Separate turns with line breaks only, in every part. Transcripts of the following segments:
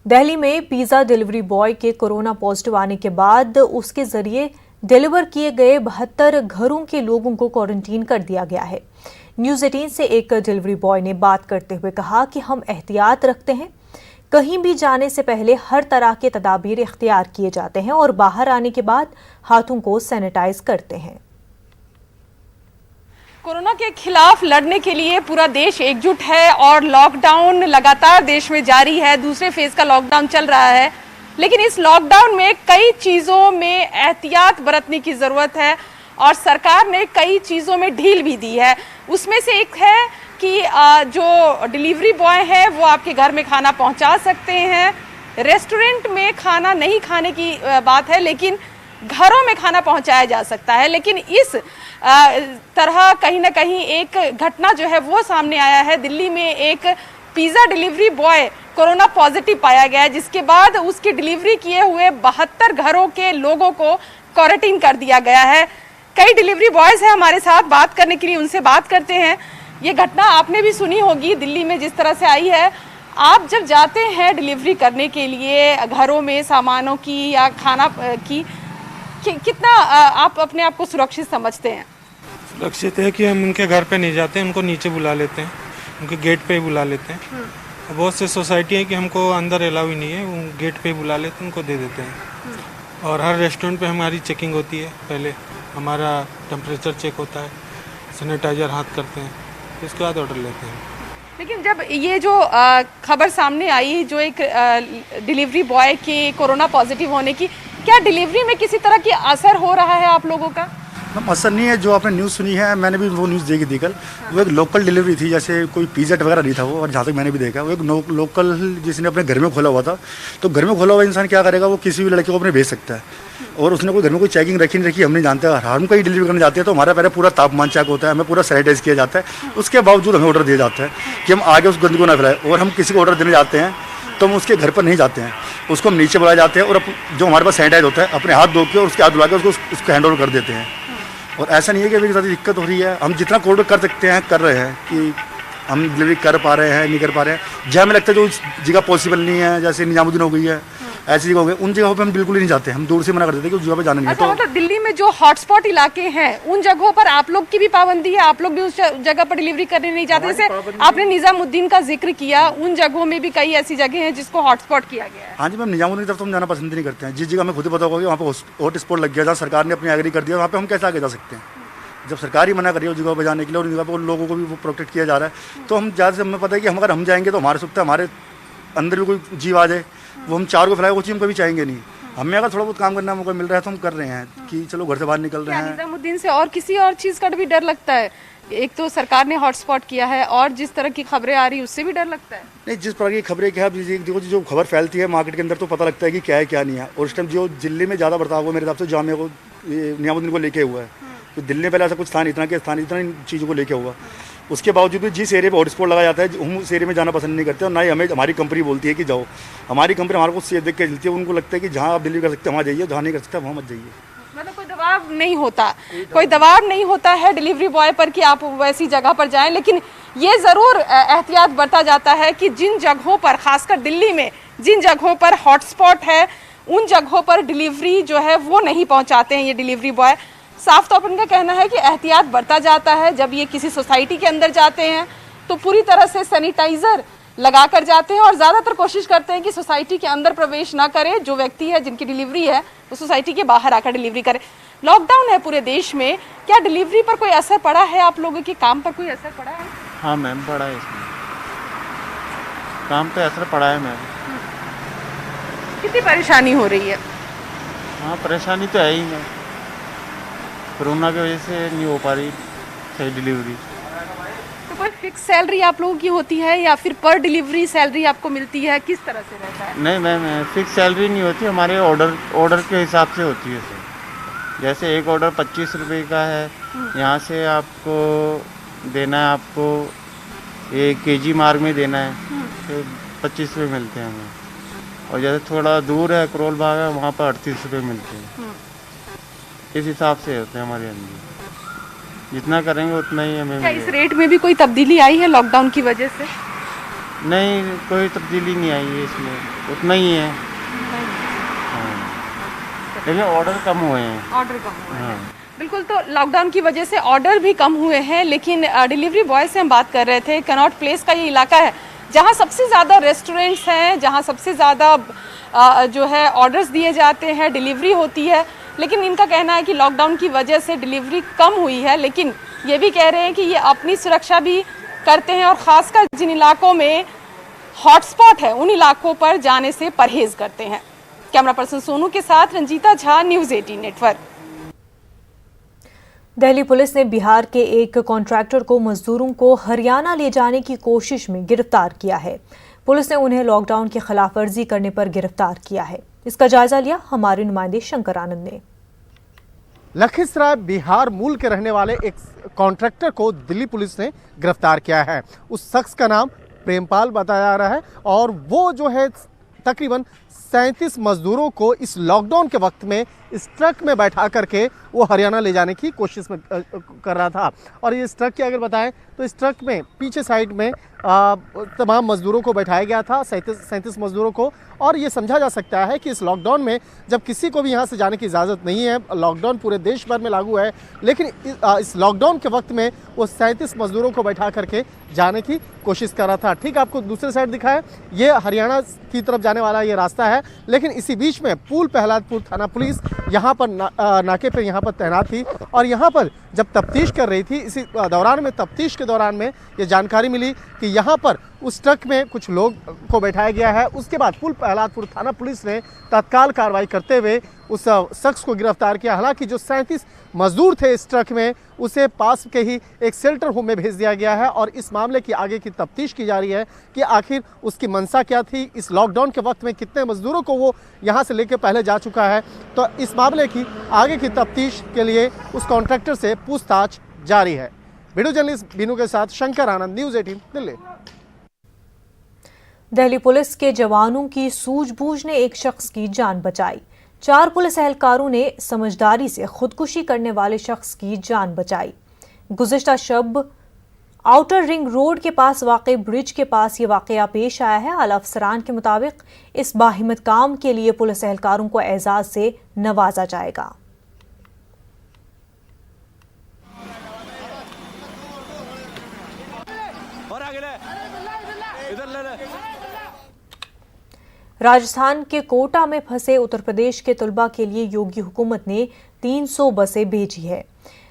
दिल्ली में pizza delivery boy के corona positive आने के बाद उसके जरिए डिलीवर किए गए 72 घरों के लोगों को क्वारंटीन कर दिया गया है। न्यूज़ 18 से एक डिलीवरी बॉय ने बात करते हुए कहा कि हम एहतियात रखते हैं, कहीं भी जाने से पहले हर तरह के तदाबीर इख्तियार किए जाते हैं और बाहर आने के बाद हाथों को सैनिटाइज करते हैं।
कोरोना के खिलाफ लड़ने के लिए पूरा देश एकजुट है और लॉकडाउन लगातार देश में जारी है। दूसरे फेज का लॉकडाउन चल रहा है, लेकिन इस लॉकडाउन में कई चीज़ों में एहतियात बरतने की ज़रूरत है और सरकार ने कई चीज़ों में ढील भी दी है। उसमें से एक है कि जो डिलीवरी बॉय है वो आपके घर में खाना पहुंचा सकते हैं। रेस्टोरेंट में खाना नहीं खाने की बात है, लेकिन घरों में खाना पहुंचाया जा सकता है। लेकिन इस तरह कहीं ना कहीं एक घटना जो है वो सामने आया है। दिल्ली में एक pizza delivery boy corona positive पाया गया, जिसके बाद उसकी डिलीवरी किए हुए 72 घरों के लोगों को क्वारंटीन कर दिया गया है। कई डिलीवरी बॉयज़ हैं हमारे साथ बात करने के लिए, उनसे बात करते हैं। ये घटना आपने भी सुनी होगी दिल्ली में जिस तरह से आई है। आप जब जाते हैं डिलीवरी करने के लिए घरों में सामानों की या खाना की, कितना आप अपने आप को सुरक्षित समझते हैं?
सुरक्षित है कि हम उनके घर पे नहीं जाते, उनको नीचे बुला लेते हैं, उनके गेट पे ही बुला लेते हैं। बहुत से सोसाइटी है कि हमको अंदर अलाउ ही नहीं है, वो गेट पे ही बुला लेते हैं, उनको दे देते हैं। और हर रेस्टोरेंट पे हमारी चेकिंग होती है, पहले हमारा टेम्परेचर चेक होता है, सैनिटाइजर हाथ करते हैं, इसके बाद ऑर्डर लेते हैं।
लेकिन जब ये जो खबर सामने आई, जो एक डिलीवरी बॉय के कोरोना पॉजिटिव होने की, क्या डिलीवरी में किसी तरह की असर हो रहा है आप लोगों का?
असर नहीं है। जो आपने न्यूज़ सुनी है, मैंने भी वो न्यूज़ देखी थी कल। वो एक लोकल डिलीवरी थी, जैसे कोई पिज़्ज़ा वगैरह नहीं था वो, और जहाँ तक मैंने भी देखा वो एक लोकल जिसने अपने घर में खोला हुआ था। तो घर में खोला हुआ इंसान क्या करेगा, वो किसी भी लड़के को अपने भेज सकता है। और उसने कोई घर में कोई चेकिंग रखी नहीं रखी हम नहीं जानते। हम कहीं डिलीवरी करने जाते हैं तो हमारा पहले पूरा तापमान चेक होता है, हमें पूरा सैनिटाइज किया जाता है। उसके बावजूद हमें ऑर्डर दिया जाता है कि हम आगे उस गंदगी को ना फैलाएं। और हम किसी को ऑर्डर देने जाते हैं तो हम उसके घर पर नहीं जाते हैं, उसको हम नीचे बुलाए जाते हैं और जो हमारे पास सैनिटाइज होता है अपने हाथ धो के और उसके हाथ धुला के उसको हैंड ओवर कर देते हैं। और ऐसा नहीं है कि अभी ज़्यादा दिक्कत हो रही है, हम जितना ऑर्डर कर सकते हैं कर रहे हैं कि हम डिलीवरी कर पा रहे हैं, नहीं कर पा रहे हैं। जहाँ हमें लगता है जो जगह पॉसिबल नहीं है, जैसे निजामुद्दीन हो गई है, ऐसी जगह हो गई, उन जगहों पे हम बिल्कुल ही नहीं जाते। हम दूर से मना कर देते हैं कि उस जगह पे जाना नहीं है।
अच्छा, मतलब दिल्ली में जो हॉटस्पॉट इलाके हैं उन जगहों पर आप लोग की भी पाबंदी है? आप लोग भी उस जगह पर डिलीवरी करने नहीं जाते? जैसे आपने निजामुद्दीन का जिक्र किया, उन जगहों में भी कई ऐसी जगह हैं जिसको हॉटस्पॉट किया गया है।
हाँ जी मैम, निजामुद्दीन की तरफ तो हम जाना पसंद नहीं करते हैं। जिस जगह हमें खुद पता होगा कि वहाँ पर हॉटस्पॉट लग गया, जहाँ सरकार ने अपनी एग्री कर दिया, वहाँ पर हम कैसे आगे जा सकते हैं? जब सरकार ही मना कर रही है उस जगह पर जाने के लिए और उन जगह पर उन लोगों को भी वो प्रोटेक्ट किया जा रहा है, तो हम ज़्यादा से हमें पता है कि अगर हम जाएंगे तो हमारे सुखता हमारे अंदर भी कोई जीव आ जाए, वो हम चार को फैलाए, वो चीज़ हम कभी चाहेंगे नहीं। हमें अगर थोड़ा बहुत काम करने का मौका मिल रहा है तो हम कर रहे हैं कि चलो घर से बाहर निकल रहे हैं।
निजामुद्दीन से और किसी और चीज़ का भी डर लगता है? एक तो सरकार ने हॉटस्पॉट किया है और जिस तरह की खबरें आ रही है उससे भी डर लगता है?
नहीं, जिस प्रकार की खबरें क्या है, देखो जो खबर फैलती है मार्केट के अंदर तो पता लगता है कि क्या है क्या नहीं है। और इस टाइम जो दिल्ली में ज़्यादा बर्ताव हुआ मेरे हिसाब से जामिया को, निजामुद्दीन को लेके हुआ है। तो दिल्ली में पहले ऐसा कुछ स्थान इतना इन चीज़ों को लेके हुआ। उसके बावजूद भी जिस एरिया पे हॉटस्पॉट लगाया जाता है हम उस एरिया में जाना पसंद नहीं करते और ना ही हमें हमारी कंपनी बोलती है कि जाओ। हमारी कंपनी हमारे को सेफ देख के चलती है, उनको लगता है कि जहाँ आप डिलीवरी कर सकते हैं वहाँ जाइए, जहाँ नहीं कर सकते वहाँ मत जाइए।
मतलब कोई दबाव नहीं होता, कोई दबाव नहीं होता है डिलीवरी बॉय पर कि आप वैसी जगह पर जाएं। लेकिन ये ज़रूर एहतियात बरता जाता है कि जिन जगहों पर, खासकर दिल्ली में जिन जगहों पर हॉटस्पॉट है, उन जगहों पर डिलीवरी जो है वो नहीं पहुँचाते हैं ये डिलीवरी बॉय। साफ तौर पर उनका कहना है कि एहतियात बरता जाता है। जब ये किसी सोसाइटी के अंदर जाते हैं तो पूरी तरह से सैनिटाइज़र लगा कर जाते हैं और ज़्यादातर कोशिश करते हैं कि सोसाइटी के अंदर प्रवेश ना करे। जो व्यक्ति है जिनकी डिलीवरी है वो सोसाइटी के बाहर आकर डिलीवरी करे। लॉकडाउन है पूरे देश में, क्या डिलीवरी पर कोई असर पड़ा है? आप लोगों के काम पर कोई असर पड़ा है?
हाँ मैम, पड़ा है, इसमें काम पे असर पड़ा है मैम।
कितनी परेशानी हो रही है?
हाँ, परेशानी तो है ही मैम, कोरोना की वजह से नहीं हो पा रही सही डिलीवरी।
तो कोई फिक्स सैलरी आप लोगों की होती है या फिर पर डिलीवरी सैलरी आपको मिलती है? किस तरह से रहता है?
नहीं मैम, फिक्स सैलरी नहीं होती, हमारे ऑर्डर के हिसाब से होती है सर। जैसे एक ऑर्डर 25 रुपये का है, यहाँ से आपको देना है, आपको 1 kg मार्ग में देना है तो 25 रुपये मिलते हैं हमें। और जैसे थोड़ा दूर है, करोल बाग है, वहाँ पर 38 रुपये मिलते हैं। इस हिसाब से होते हैं हमारे अंदर, जितना करेंगे उतना ही हमें।
क्या इस रेट में भी कोई तब्दीली आई है लॉकडाउन की वजह से?
नहीं, कोई तब्दीली नहीं आई है इसमें, उतना ही है। हाँ, लेकिन ऑर्डर कम हुए हैं।
ऑर्डर कम हुए हैं।
हाँ।
बिल्कुल, तो लॉकडाउन की वजह से ऑर्डर भी कम हुए हैं, लेकिन डिलीवरी बॉय से हम बात कर रहे थे। कनॉट प्लेस का ये इलाका है जहाँ सबसे ज़्यादा रेस्टोरेंट्स हैं, जहाँ सबसे ज़्यादा जो है ऑर्डर्स दिए जाते हैं, डिलीवरी होती है। लेकिन इनका कहना है कि लॉकडाउन की वजह से डिलीवरी कम हुई है, लेकिन ये भी कह रहे हैं कि ये अपनी सुरक्षा भी करते हैं और ख़ासकर जिन इलाकों में हॉटस्पॉट है उन इलाकों पर जाने से परहेज करते हैं। कैमरा पर्सन सोनू के साथ Ranjita Jha, news 18 network.
Delhi police ने बिहार के एक कॉन्ट्रैक्टर को मजदूरों को हरियाणा ले जाने की कोशिश में गिरफ्तार किया है। पुलिस ने उन्हें लॉकडाउन की खिलाफवर्जी करने पर गिरफ्तार किया है। इसका जायजा लिया हमारे नुमाइंदे शंकर आनंद ने।
लखीसराय बिहार मूल के रहने वाले एक कॉन्ट्रैक्टर को दिल्ली पुलिस ने गिरफ्तार किया है। उस शख्स का नाम प्रेमपाल बताया जा रहा है और वो जो है तकरीबन 37 मजदूरों को इस लॉकडाउन के वक्त में इस ट्रक में बैठा करके वो हरियाणा ले जाने की कोशिश में कर रहा था। और इस ट्रक की अगर बताएं तो इस ट्रक में पीछे साइड में तमाम मजदूरों को बैठाया गया था, 37 मजदूरों को। और ये समझा जा सकता है कि इस लॉकडाउन में जब किसी को भी यहाँ से जाने की इजाज़त नहीं है, लॉकडाउन पूरे देश भर में लागू है, लेकिन इस लॉकडाउन के वक्त में वो 37 मजदूरों को बैठा करके जाने की कोशिश कर रहा था। ठीक आपको दूसरे साइड दिखा है, ये हरियाणा की तरफ जाने वाला ये रास्ता है, लेकिन इसी बीच में पूल प्रहलादपुर थाना पुलिस यहाँ पर नाके पर यहाँ पर तैनात थी। और यहाँ पर जब तफ्तीश कर रही थी, इसी दौरान में तफ्तीश के दौरान में ये जानकारी मिली कि यहाँ पर उस ट्रक में कुछ लोग को बैठाया गया है। उसके बाद पूल प्रहलादपुर थाना पुलिस ने तत्काल कार्रवाई करते हुए उस शख्स को गिरफ्तार किया। हालांकि जो 37 मजदूर थे इस ट्रक में, उसे पास के ही एक शेल्टर होम में भेज दिया गया है और इस मामले की आगे की तफ्तीश की जा रही है कि आखिर उसकी मंशा क्या थी, इस लॉकडाउन के वक्त में कितने मजदूरों को वो यहाँ से लेकर पहले जा चुका है। तो इस मामले की आगे की तफ्तीश के लिए उस कॉन्ट्रैक्टर से पूछताछ जारी है। वीडियो जर्नलिस्ट बीनू के साथ शंकर आनंद, न्यूज़ 18 दिल्ली।
दिल्ली पुलिस के जवानों की सूझबूझ ने एक शख्स की जान बचाई। 4 पुलिस एहलकारों ने समझदारी से खुदकुशी करने वाले शख्स की जान बचाई। गुज़िश्ता शब आउटर रिंग रोड के पास वाक़े ब्रिज के पास ये वाक़या पेश आया है। आला अफसरान के मुताबिक इस बाहिम्मत काम के लिए पुलिस एहलकारों को एजाज़ से नवाजा जाएगा। राजस्थान के कोटा में फंसे उत्तर प्रदेश के तलबा के लिए योगी हुकूमत ने 300 बसें भेजी है।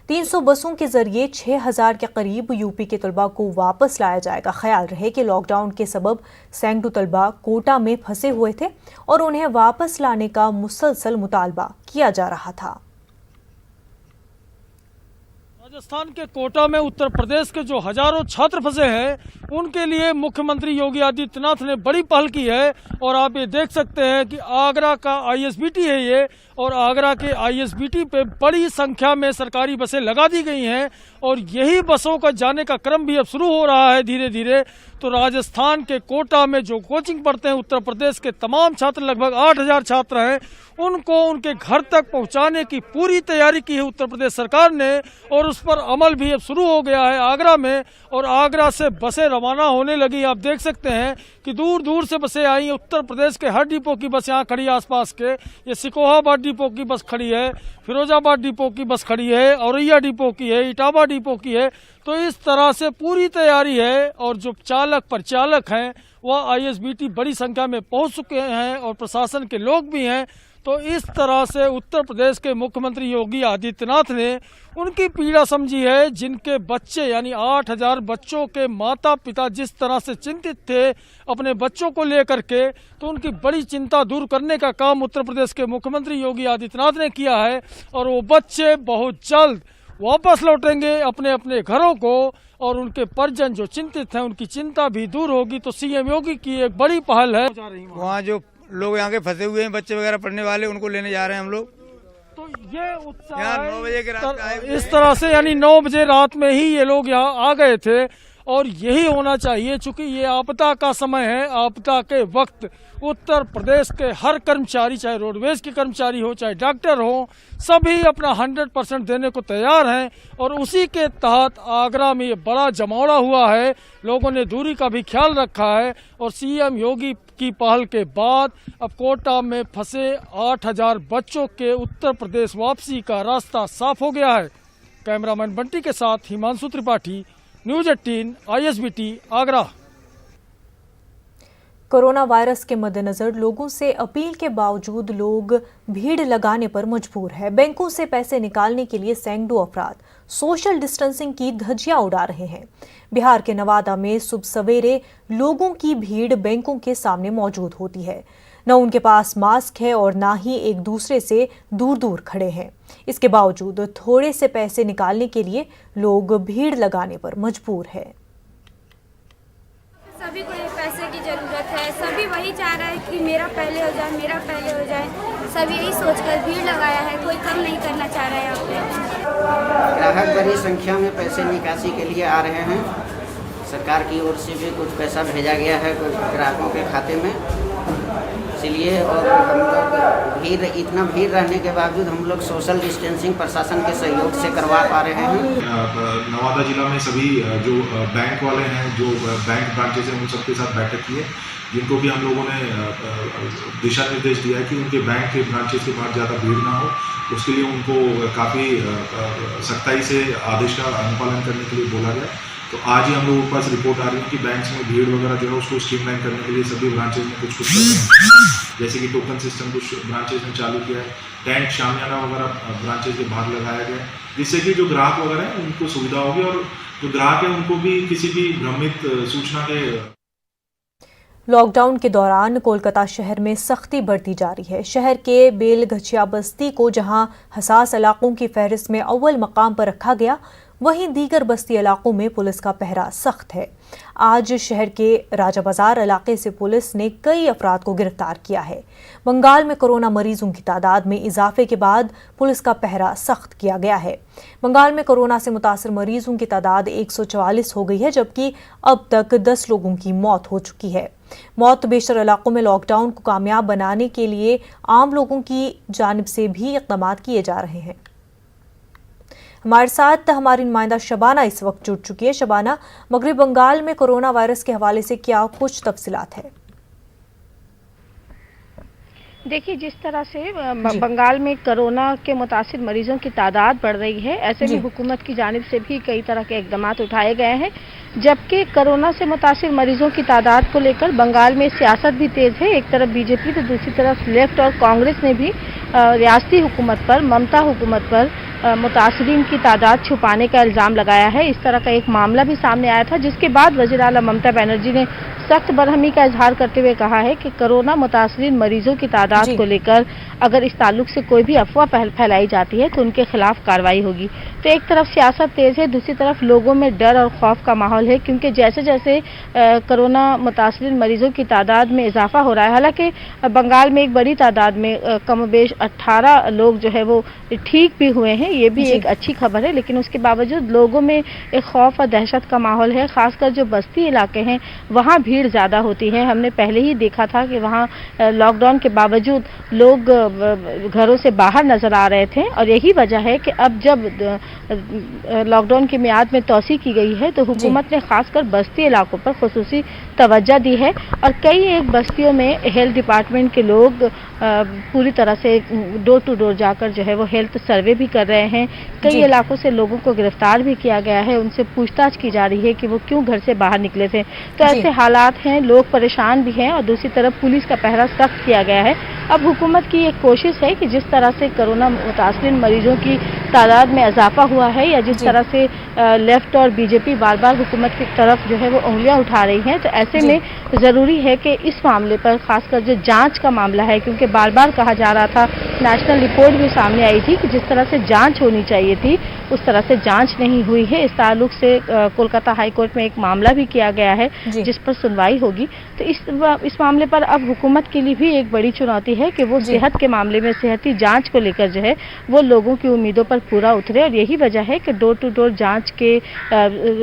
300 बसों के जरिए 6000 के करीब यूपी के तलबा को वापस लाया जाएगा। ख्याल रहे कि लॉकडाउन के सबब सैकड़ों तलबा कोटा में फंसे हुए थे और उन्हें वापस लाने का मुसलसल मुतालबा किया जा रहा था।
राजस्थान के कोटा में उत्तर प्रदेश के जो हजारों छात्र फंसे हैं, उनके लिए मुख्यमंत्री योगी आदित्यनाथ ने बड़ी पहल की है। और आप ये देख सकते हैं कि आगरा का आईएसबीटी है ये, और आगरा के आईएसबीटी पे बड़ी संख्या में सरकारी बसें लगा दी गई हैं और यही बसों का जाने का क्रम भी अब शुरू हो रहा है धीरे धीरे। तो राजस्थान के कोटा में जो कोचिंग पढ़ते हैं उत्तर प्रदेश के तमाम छात्र, लगभग 8000 छात्र हैं, उनको उनके घर तक पहुंचाने की पूरी तैयारी की है उत्तर प्रदेश सरकार ने और उस पर अमल भी अब शुरू हो गया है आगरा में। और आगरा से बसें रवाना होने लगी। आप देख सकते हैं कि दूर दूर से बसें आई। उत्तर प्रदेश के हर डिपो की बस यहाँ खड़ी है आसपास के। ये सिकोहाबाद डिपो की बस खड़ी है, फिरोजाबाद डिपो की बस खड़ी है, औरैया डिपो की है, इटावा डिपो की है। तो इस तरह से पूरी तैयारी है और जो चालक परिचालक हैं वह आईएसबीटी बड़ी संख्या में पहुंच चुके हैं और प्रशासन के लोग भी हैं। तो इस तरह से उत्तर प्रदेश के मुख्यमंत्री योगी आदित्यनाथ ने उनकी पीड़ा समझी है, जिनके बच्चे यानी 8000 बच्चों के माता पिता जिस तरह से चिंतित थे अपने बच्चों को लेकर के, तो उनकी बड़ी चिंता दूर करने का काम उत्तर प्रदेश के मुख्यमंत्री योगी आदित्यनाथ ने किया है। और वो बच्चे बहुत जल्द वापस लौटेंगे अपने अपने घरों को और उनके परिजन जो चिंतित हैं उनकी चिंता भी दूर होगी। तो सीएम योगी की एक बड़ी पहल है।
वहाँ जो लोग यहाँ के फंसे हुए हैं, बच्चे वगैरह पढ़ने वाले, उनको लेने जा रहे हैं हम लोग।
तो ये उत्साह
यहाँ 9 बजे के रात आए
इस तरह से यानी 9 बजे रात में ही ये लोग यहाँ आ गए थे और यही होना चाहिए। चूंकि ये आपदा का समय है, आपदा के वक्त उत्तर प्रदेश के हर कर्मचारी, चाहे रोडवेज के कर्मचारी हो, चाहे डॉक्टर हो, सभी अपना 100% देने को तैयार हैं। और उसी के तहत आगरा में ये बड़ा जमावड़ा हुआ है। लोगों ने दूरी का भी ख्याल रखा है और सीएम योगी की पहल के बाद अब कोटा में फंसे 8000 बच्चों के उत्तर प्रदेश वापसी का रास्ता साफ हो गया है। कैमरामैन बंटी के साथ Himanshu Tripathi, news 18 ISBT Agra.
Corona virus के मद्देनजर लोगों से अपील के बावजूद लोग भीड़ लगाने पर मजबूर है। बैंकों से पैसे निकालने के लिए सैकड़ों अफराद सोशल डिस्टेंसिंग की धज्जियां उड़ा रहे हैं। बिहार के नवादा में सुबह सवेरे लोगों की भीड़ बैंकों के सामने मौजूद होती है। न उनके पास मास्क है और ना ही एक दूसरे से दूर दूर खड़े हैं। इसके बावजूद थोड़े से पैसे निकालने के लिए लोग भीड़ लगाने पर मजबूर है।
सभी को पैसे की ज़रूरत है, सभी वही चाह रहा है कि मेरा पहले हो जाए, मेरा पहले हो जाए। सभी यही सोचकर भीड़ लगाया है, कोई कम नहीं करना चाह रहा है यहाँ पे।
ग्राहक बड़ी संख्या में पैसे निकासी के लिए आ रहे हैं। सरकार की ओर से भी कुछ पैसा भेजा गया है ग्राहकों के खाते में, इसलिए और हम लोग इतना भीड़ रहने के बावजूद हम लोग सोशल डिस्टेंसिंग प्रशासन के सहयोग से करवा पा रहे हैं।
नवादा जिला में सभी जो बैंक वाले हैं, जो बैंक ब्रांचेज हैं, उन सबके साथ बैठक की है, जिनको भी हम लोगों ने दिशा निर्देश दिया है कि उनके बैंक के ब्रांचेज के बाहर ज़्यादा भीड़ ना हो। उसके लिए उनको काफ़ी सख्ताई से आदेश का अनुपालन करने के लिए बोला गया। तो आज ही हम लोगों के पास रिपोर्ट आ रही है कि बैंक्स में भीड़ वगैरह जो है उसको स्ट्रीमलाइन करने के लिए सभी ब्रांचेज में कुछ कर रहे हैं। जैसे कि टोकन सिस्टम कुछ ब्रांचेज में चालू किया है, टेंट शामियाना वगैरह ब्रांचेज के बाहर लगाया गया है, जिससे कि जो ग्राहक वगैरह हैं उनको सुविधा होगी और जो ग्राहक है उनको भी किसी भी भ्रमित सूचना के।
लॉकडाउन के दौरान कोलकाता शहर में सख्ती बढ़ती जा रही है। शहर के बेलगछिया बस्ती को जहां हसास इलाकों की फहरिस्त में अव्वल मकाम पर रखा गया, वहीं दीगर बस्ती इलाकों में पुलिस का पहरा सख्त है। आज शहर के राजा बाजार इलाके से पुलिस ने कई अफराद को गिरफ्तार किया है। बंगाल में कोरोना मरीजों की तादाद में इजाफे के बाद पुलिस का पहरा सख्त किया गया है। बंगाल में कोरोना से मुतासर मरीजों की तादाद 144 हो गई है, जबकि अब तक 10 लोगों की मौत हो चुकी है। मौत बेशर इलाकों में लॉकडाउन को कामयाब बनाने के लिए आम लोगों की जानिब से भी इक़दाम किए जा रहे हैं। हमारे साथ हमारी नुमाइंदा शबाना इस वक्त जुड़ चुकी है। शबाना, मगरिब बंगाल में कोरोना वायरस के हवाले से क्या कुछ तफसीलात है?
देखिए, जिस तरह से बंगाल में कोरोना के मुतासिर मरीजों की तादाद बढ़ रही है, ऐसे में हुकूमत की जानिब से भी कई तरह के इक़दाम उठाए गए हैं। जबकि कोरोना से मुतासिर मरीजों की तादाद को लेकर बंगाल में सियासत भी तेज है। एक तरफ बीजेपी तो दूसरी तरफ लेफ्ट और कांग्रेस ने भी रियासती हुकूमत पर, ममता हुकूमत पर मुतासरीन की तादाद छुपाने का इल्ज़ाम लगाया है। इस तरह का एक मामला भी सामने आया था, जिसके बाद वज़ीर आला ममता बनर्जी ने सख्त बरहमी का इजहार करते हुए कहा है कि कोरोना मुतासरीन मरीजों की तादाद को लेकर अगर इस ताल्लुक से कोई भी अफवाह फैलाई जाती है तो उनके खिलाफ कार्रवाई होगी। तो एक तरफ सियासत तेज है, दूसरी तरफ लोगों में डर और खौफ का माहौल है, क्योंकि जैसे जैसे कोरोना मुतासरीन मरीजों की तादाद में इजाफा हो रहा है, हालांकि बंगाल में एक बड़ी तादाद में कमोबेश 18 लोग जो है वो ठीक भी हुए हैं, ये भी एक अच्छी खबर है, लेकिन उसके बावजूद लोगों में एक खौफ और दहशत का माहौल है। खासकर जो बस्ती इलाके हैं वहाँ भीड़ ज़्यादा होती है। हमने पहले ही देखा था कि वहाँ लॉकडाउन के बावजूद लोग घरों से बाहर नजर आ रहे थे, और यही वजह है कि अब जब लॉकडाउन की मियाद में तौसी की गई है तो हुकूमत ने खासकर बस्ती इलाकों पर खुसूसी तवज्जो दी है, और कई एक बस्तियों में हेल्थ डिपार्टमेंट के लोग पूरी तरह से डोर टू डोर जाकर जो है वो हेल्थ सर्वे भी कर रहे हैं। कई इलाकों से लोगों को गिरफ्तार भी किया गया है, उनसे पूछताछ की जा रही है कि वो क्यों घर से बाहर निकले थे। तो ऐसे हालात हैं, लोग परेशान भी हैं, और दूसरी तरफ पुलिस का पहरा सख्त किया गया है। अब हुकूमत की एक कोशिश है कि जिस तरह से कोरोना मुतासरीन मरीजों की तादाद में इजाफा हुआ है, या जिस तरह से लेफ्ट और बीजेपी बार बार हुकूमत की तरफ जो है वो उंगलियां उठा रही हैं, तो ऐसे में ज़रूरी है कि इस मामले पर खासकर जो जांच का मामला है, क्योंकि बार बार कहा जा रहा था, नेशनल रिपोर्ट भी सामने आई थी कि जिस तरह से जांच होनी चाहिए थी उस तरह से जांच नहीं हुई है। इस ताल्लुक से कोलकाता हाई कोर्ट में एक मामला भी किया गया है जिस पर सुनवाई होगी। तो इस मामले पर अब हुकूमत के लिए भी एक बड़ी चुनौती है कि वो सेहत के मामले में सेहती जांच को लेकर जो है वो लोगों की उम्मीदों पर पर पूरा उतरे और यही वजह है कि डोर टू डोर जांच के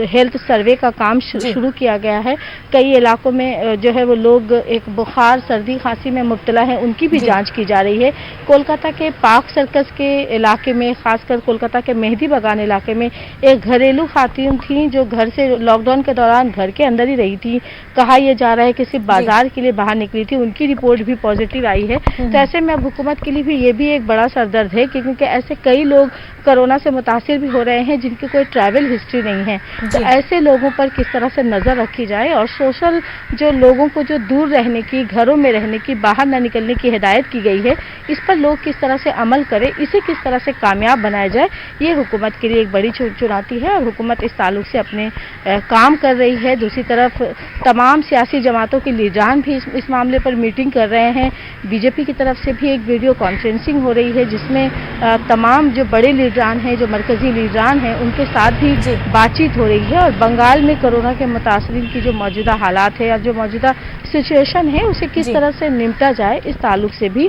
हेल्थ सर्वे का काम शुरू किया गया है। कई इलाकों में जो है वो लोग एक बुखार सर्दी खांसी में मुब्तला है, उनकी भी जांच की जा रही है। कोलकाता के पार्क सर्कस के इलाके में, खासकर कोलकाता के मेहंदी बागान इलाके में एक घरेलू खातून थी जो घर से लॉकडाउन के दौरान घर के अंदर ही रही थी। कहा यह जा रहा है कि सिर्फ बाजार के लिए बाहर निकली थी, उनकी रिपोर्ट भी पॉजिटिव आई है। तो ऐसे में अब हुकूमत के लिए भी ये भी एक बड़ा सरदर्द है क्योंकि ऐसे कई लोग कोरोना से मुतासिर भी हो रहे हैं जिनकी कोई ट्रैवल हिस्ट्री नहीं है। तो ऐसे लोगों पर किस तरह से नजर रखी जाए और सोशल जो लोगों को जो दूर रहने की, घरों में रहने की, बाहर न निकलने की हिदायत की गई है, इस पर लोग किस तरह से अमल करें, इसे किस तरह से कामयाब बनाया जाए, ये हुकूमत के लिए एक बड़ी चुनौती है और हुकूमत इस ताल्लुक से अपने काम कर रही है। दूसरी तरफ तमाम सियासी जमातों के लीडरान भी इस मामले पर मीटिंग कर रहे हैं। बीजेपी की तरफ से भी एक वीडियो कॉन्फ्रेंसिंग हो रही है जिसमें तमाम जो बड़े लीडरान हैं, जो मरकजी लीडरान हैं, उनके साथ भी बातचीत हो रही है। और बंगाल में कोरोना के मुतासरीन की जो मौजूदा हालात है और जो मौजूदा सिचुएशन है उसे किस तरह से निपटा जाए, इस ताल्लुक से भी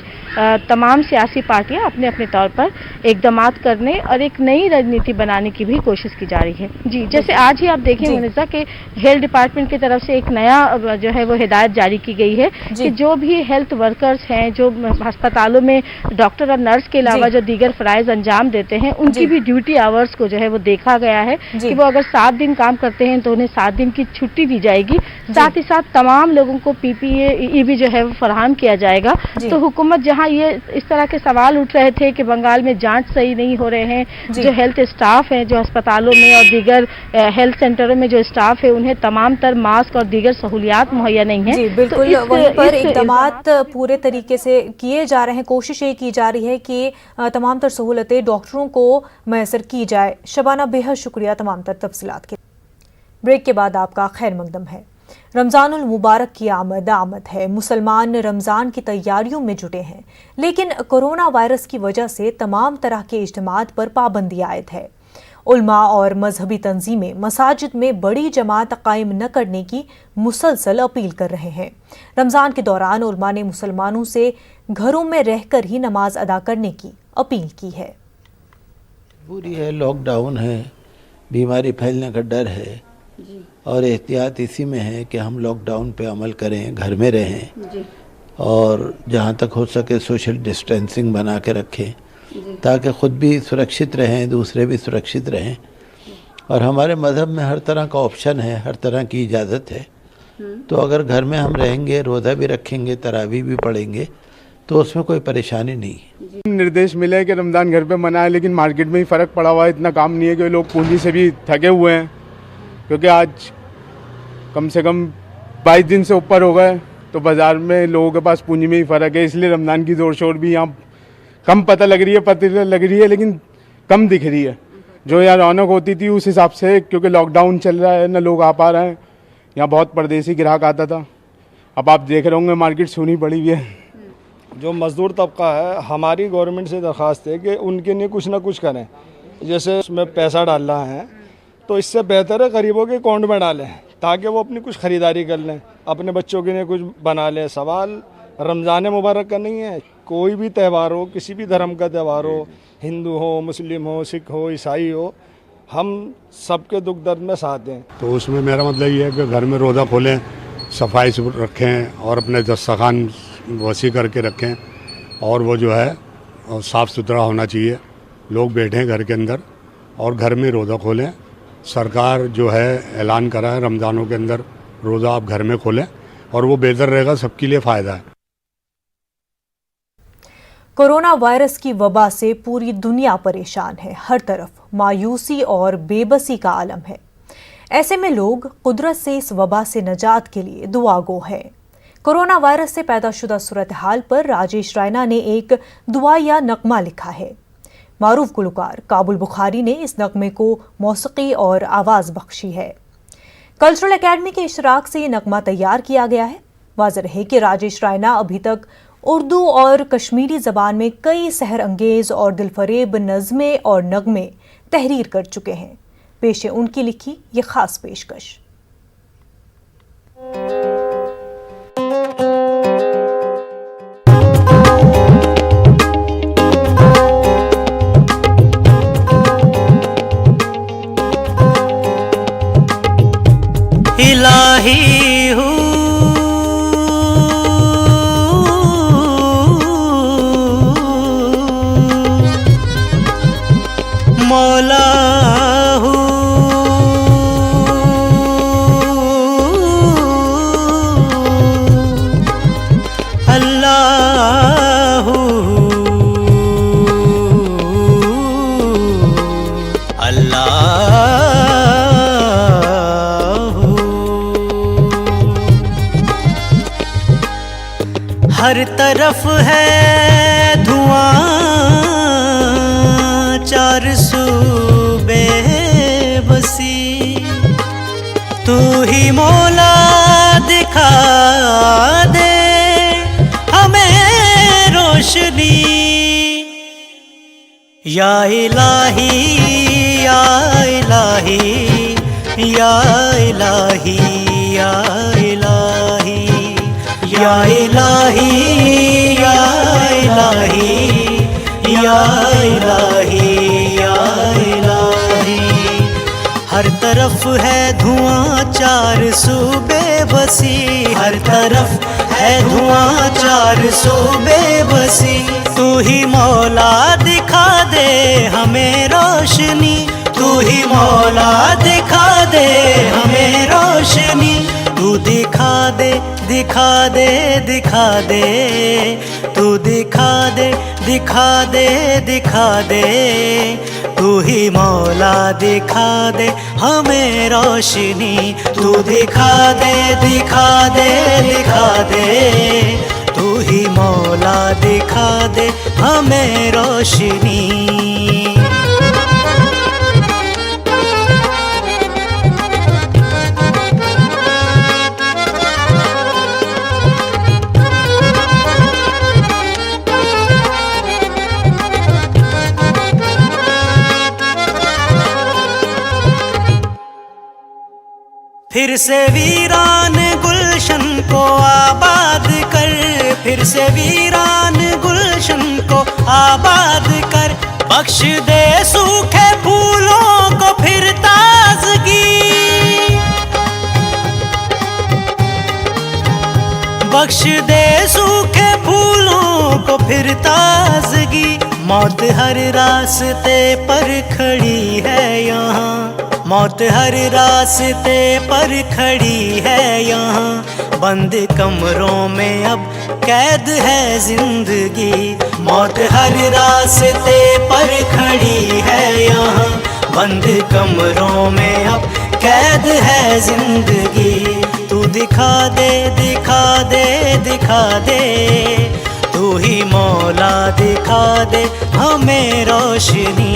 तमाम सियासी पार्टियां अपने अपने तौर पर इक़दामात करने और एक नई रणनीति बनाने की भी कोशिश की जा रही है। जी, जैसे आज ही आप देखें मुनिज़ा के हेल्थ डिपार्टमेंट की तरफ से एक नया जो है वो हिदायत जारी की गई है कि जो भी हेल्थ वर्कर्स हैं, जो अस्पतालों में डॉक्टर और नर्स के अलावा जो दीगर फराइज अंजाम देते हैं, उनकी भी ड्यूटी आवर्स को जो है वो देखा गया है कि वो अगर 7 दिन काम करते हैं तो उन्हें 7 दिन की छुट्टी दी जाएगी। साथ ही साथ तमाम लोगों को PPE भी जो है वो फराहम किया जाएगा। तो हुकूमत जहां ये इस तरह के सवाल उठ रहे थे कि बंगाल में जांच सही नहीं हो रहे हैं, जो हेल्थ स्टाफ है, जो अस्पतालों में और दीगर हेल्थ सेंटरों में जो स्टाफ है, उन्हें तमाम तर मास्क और दीगर सहूलियात मुहैया नहीं है।
बिल्कुल, वहीं पर इक़दामात पूरे तरीके से किए जा रहे हैं। कोशिश ये की जा रही है कि तमाम तर सहूलतें डॉक्टरों को मैसर की जाए। शबाना, बेहद शुक्रिया तमाम तर तफसीलात के। ब्रेक के बाद आपका खैर मकदम है। रमज़ानुल मुबारक की आमद है। मुसलमान रमज़ान की तैयारियों में जुटे हैं, लेकिन कोरोना वायरस की वजह से तमाम तरह के इज्तिमात पर पाबंदी आयद है। उलमा और मजहबी तंजीमें मसाजिद में बड़ी जमात कायम न करने की मुसलसल अपील कर रहे हैं। रमज़ान के दौरान उलमा ने मुसलमानों से घरों में रहकर ही नमाज अदा करने की अपील की है।
पूरी है, लॉकडाउन है, बीमारी फैलने का डर है और एहतियात इसी में है कि हम लॉकडाउन पे अमल करें, घर में रहें और जहाँ तक हो सके सोशल डिस्टेंसिंग बना के रखें ताकि ख़ुद भी सुरक्षित रहें, दूसरे भी सुरक्षित रहें। और हमारे मज़हब में हर तरह का ऑप्शन है, हर तरह की इजाज़त है। तो अगर घर में हम रहेंगे, रोज़ा भी रखेंगे, तरावी भी पढ़ेंगे तो उसमें कोई परेशानी नहीं है।
निर्देश मिले है कि रमज़ान घर पे मनाए, लेकिन मार्केट में ही फ़र्क पड़ा हुआ है, इतना काम नहीं है कि लोग पूंजी से भी थके हुए हैं क्योंकि आज कम से कम 22 दिन से ऊपर हो गए तो बाज़ार में लोगों के पास पूंजी में ही फ़र्क है। इसलिए रमज़ान की ज़ोर शोर भी यहाँ कम पता लग रही है लेकिन कम दिख रही है। जो यहाँ रौनक होती थी उस हिसाब से, क्योंकि लॉकडाउन चल रहा है, ना लोग आ पा रहे हैं। यहाँ बहुत परदेसी ग्राहक आता था, अब आप देख रहे होंगे मार्केट सूनी पड़ी हुई है।
जो मज़दूर तबका है, हमारी गवर्नमेंट से दरख्वास्त है कि उनके लिए कुछ ना कुछ करें। जैसे उसमें पैसा डालना है तो इससे बेहतर है गरीबों के अकाउंट में डालें ताकि वो अपनी कुछ ख़रीदारी कर लें, अपने बच्चों के लिए कुछ बना लें। सवाल रमज़ान मुबारक का नहीं है, कोई भी त्यौहार हो, किसी भी धर्म का त्यौहार हो, हिंदू हो, मुस्लिम हो, सिख हो, ईसाई हो, हम सबके दुख दर्द में साथ दें।
तो उसमें मेरा मतलब ये है कि घर में रोज़ा खोलें, सफाई से रखें और अपने दस्तरखान वसी करके रखें और वो जो है साफ़ सुथरा होना चाहिए। लोग बैठें घर के अंदर और घर में रोज़ा खोलें। सरकार जो है ऐलान करा है रमज़ानों के अंदर रोज़ा आप घर में खोलें और वो बेहतर रहेगा, सबके लिए फ़ायदा है।
कोरोना वायरस की वबा से पूरी दुनिया परेशान है। हर तरफ मायूसी और बेबसी का आलम है। ऐसे में लोग कुदरत से इस वबा से नजात के लिए दुआगो है। कोरोना वायरस से पैदाशुदा सूरत हाल पर राजेश रैना ने एक दुआया नगमा लिखा है। मारूफ गुलकार काबुल बुखारी ने इस नगमे को मौसीकी और आवाज़ बख्शी है। कल्चरल एकेडमी के इशराक से ये नगमा तैयार किया गया है। वाज़ेह है कि राजेश रैना अभी तक उर्दू और कश्मीरी ज़बान में कई सहर अंगेज और दिलफरेब नज़्में और नगमे तहरीर कर चुके हैं। पेश है उनकी लिखी ये खास पेशकश।
हर तरफ है धुआं, चार सूबे बसी, तू ही मौला दिखा दे हमें रोशनी। या इलाही या इलाही या इलाही या इलाही या इलाही या इलाही या इलाही या इलाही। हर तरफ है धुआं चार सूबे बसी, हर तरफ है धुआं चार सूबे बसी, तू ही मौला दिखा दे हमें रोशनी, तू ही मौला दिखा दे हमें रोशनी। तू दिखा दे दिखा दे दिखा दे, तू दिखा दे दिखा दे दिखा दे, तू ही मौला दिखा दे हमें रोशनी, तू दिखा दे दिखा दे दिखा दे, तू ही मौला दिखा दे हमें रोशनी। फिर से वीरान गुलशन को आबाद कर, फिर से वीरान गुलशन को आबाद कर, बख्श दे सूखे फूलों को फिर ताजगी, बख्श दे सूखे फूलों को फिर ताजगी। मौत हर रास्ते पर खड़ी है यहाँ, मौत हर रास्ते पर खड़ी है यहाँ, बंद कमरों में अब कैद है जिंदगी। मौत हर रास्ते पर खड़ी है यहाँ, बंद कमरों में अब कैद है जिंदगी। तू दिखा दे दिखा दे दिखा दे, तू ही मौला दिखा दे हमें रोशनी।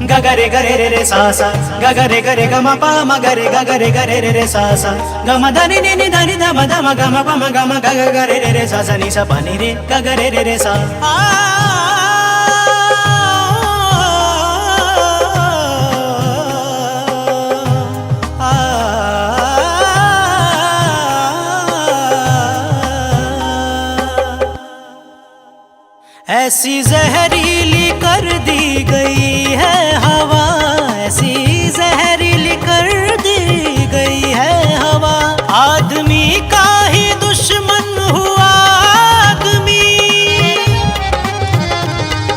गगरे गरे रे रे सा सा, गगरे गरे ग म पा म गरे गगरे गरे रे रे सा सा, ग म ध नि नि नि ध नि ध म ध म ग म प म ग म ग ग रे रे रे सा सा नि सा पा नि रे गगरे रे रे सा। ऐसी जहरीली कर दी गई है हवा, ऐसी जहरीली कर दी गई है हवा, आदमी का ही दुश्मन हुआ आदमी,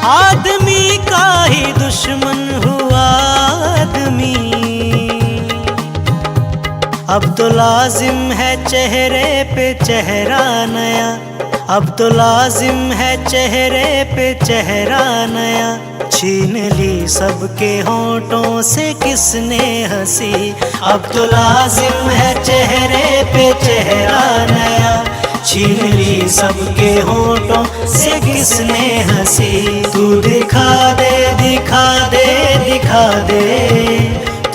आदमी का ही दुश्मन हुआ आदमी। अब तो लाजिम है चेहरे पे चेहरा नया, अब तो लाजिम है चेहरे पे चेहरा नया, छीन ली सबके होंठों से किसने हंसी। अब तो लाजिम है चेहरे पे चेहरा नया, छीन ली सबके होंठों से किसने हंसी। तू दिखा दे दिखा दे दिखा दे,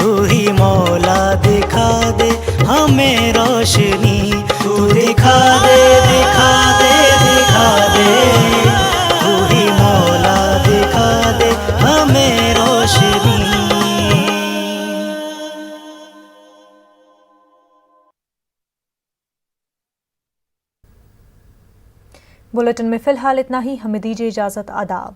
तू ही मौला दिखा दे हमें रोशनी। तू दिखा दे दिखा दे दिखा दे, तू ही मौला दिखा दे हमें रोशनी।
बुलेटिन में फिलहाल इतना ही, हमें दीजिए इजाजत। आदाब।